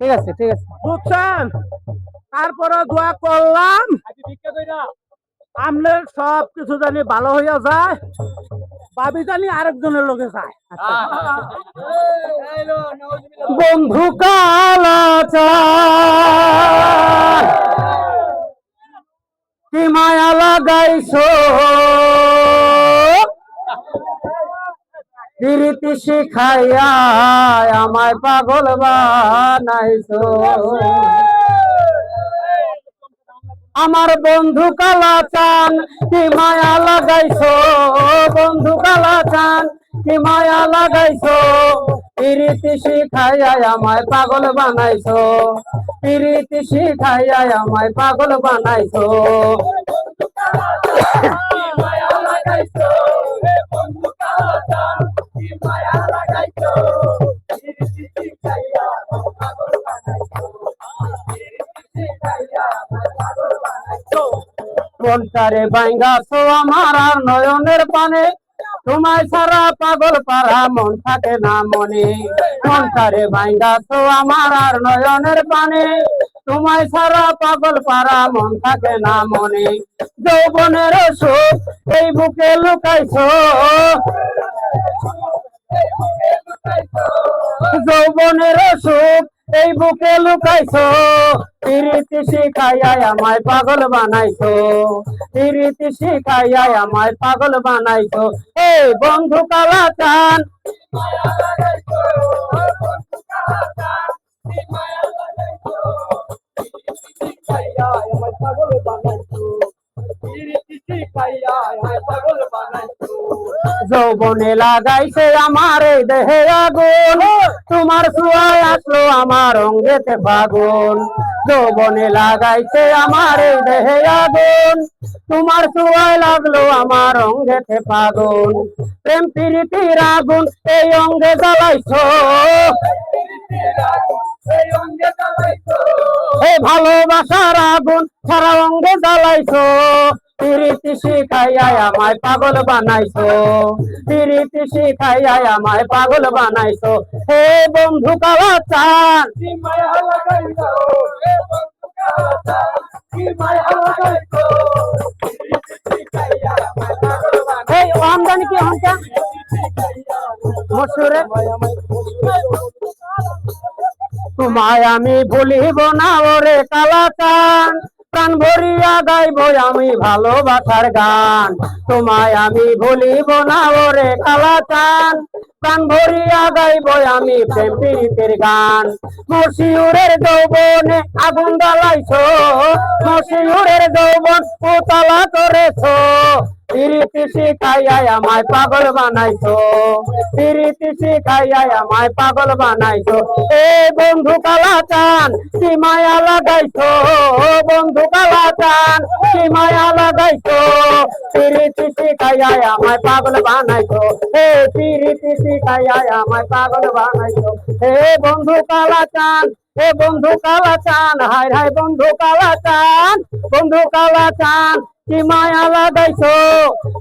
ঠিক আছে ঠিক আছে। বুঝছেন? তারপরে দোয়া করলাম আমনের সব কিছু জানি ভালো হইয়া যায়, ভাবি জানি আরেকজনের লোকে যায়। বন্ধু কালাচান কি মায়া লাগাইছো, প্রীতি শিখাইয়া আমায় পাগল বানাইছো। আমার বন্ধু কালাচান কি মায়া লাগাইছো, বন্ধু কালাচান কি মায়া লাগাইছো, প্রীতি শিখাইয়া আমায় পাগল বানাইছো, প্রীতি শিখাইয়া আমায় পাগল বানাইছো। মনটারে বাইঙ্গাছো আমার আর নয়নের পানে, তোমায় ছাড়া পাগল পারা মন থাকে না মনে। মনটারে বাইঙ্গাছো আমার আর নয়নের পানে, তোমায় ছাড়া পাগল পারা মন থাকে না মনে। যৌবনের সুখ এই বুকে লুকাইছো, যৌবনের সুখ এই বুকে লুকাইছো, প্রীতি শিখাইয়া আমায় পাগল বানাইছো, প্রীতি শিখাইয়া আমায় পাগল বানাইছো। এই বন্ধু কালাচান যৌবনে লাগাইছে আমার এই দেহে আগুন, তোমার ছোঁয়ায় আসলো আমার অঙ্গেতে ফাগুন। যৌবনে লাগাইছে আমার এই দেহে আগুন, তোমার ছোঁয়ায় লাগলো আমার অঙ্গেতে ফাগুন। প্রেম প্রীতির আগুন এই অঙ্গে জ্বালাইছো, এই ভালোবাসার আগুন সারা অঙ্গে জ্বালাইছো, প্রীতি শিখাইয়া আমায় পাগল বানাইছো, প্রীতি শিখাইয়া আমায় পাগল বানাইছো। হে বন্ধু কালাচান এই আমদানি কি হনটা মশুরে, তোমায় আমি ভুলিব না ওরে কালাচান, প্রাণ ভরিয়া গাইব আমি ভালোবাসার গান। তোমায় আমি ভুলিব না ওরে কালাচান, প্রাণ ভরিয়া গাইব আমি প্রেম প্রীতির গান। মশিউরের যৌবনে আগুন জ্বালাইছো, মশিউরের যৌবন উতলা করেছো, প্রীতি শিখাইয়া আমায় পাগল বানাইছো, প্রীতি শিখাইয়া আমায় পাগল বানাইছো। এ বন্ধু কালাচান কি মায়া লাগাইছো, বন্ধু কালাচান কি মায়া লাগাইছো, প্রীতি শিখাইয়া আমায় পাগল বানাইছো, হে প্রীতি শিখাইয়া আমায় পাগল বানাইছো। হে বন্ধু কালাচান, হে বন্ধু কালাচান, হায় হায় বন্ধু কালাচান, বন্ধু কালাচান কি মায়া লাগাইছো,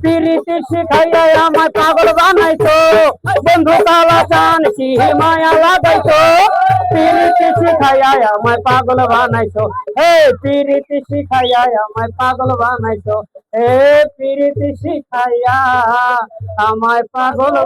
প্রীতি শিখাইয়া আমায় পাগল বানাইছো। বন্ধু কালাচান কি মায়া লাগাইছো, প্রীতি শিখাইয়া আমায় পাগল বানাইছো। হে প্রীতি শিখাইয়া আমায় পাগল বানাইছো, হে প্রীতি শিখাইয়া আমায় পাগল